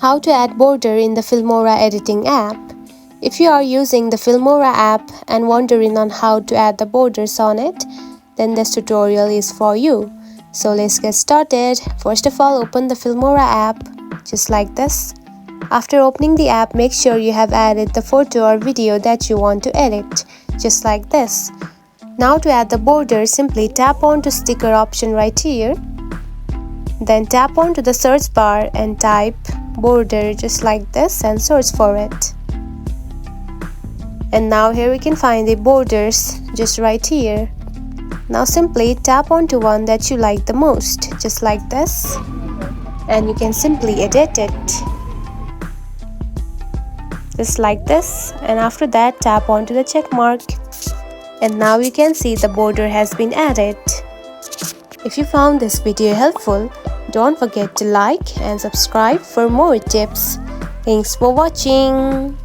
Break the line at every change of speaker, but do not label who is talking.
How to add border in the Filmora editing app. If you are using the Filmora app and wondering on how to add the borders on it, then this tutorial is for you. So let's get started. First of all, open the Filmora app just like this. After opening the app, make sure you have added the photo or video that you want to edit, just like this. Now to add the border, simply tap on to sticker option right here. Then tap on to the search bar and type border just like this and search for it. And now here we can find the borders just right here. Now simply tap onto one that you like the most, just like this, and you can simply edit it just like this, and after that tap onto the check mark, and now you can see the border has been added. If you found this video helpful, don't forget to like and subscribe for more tips. Thanks for watching.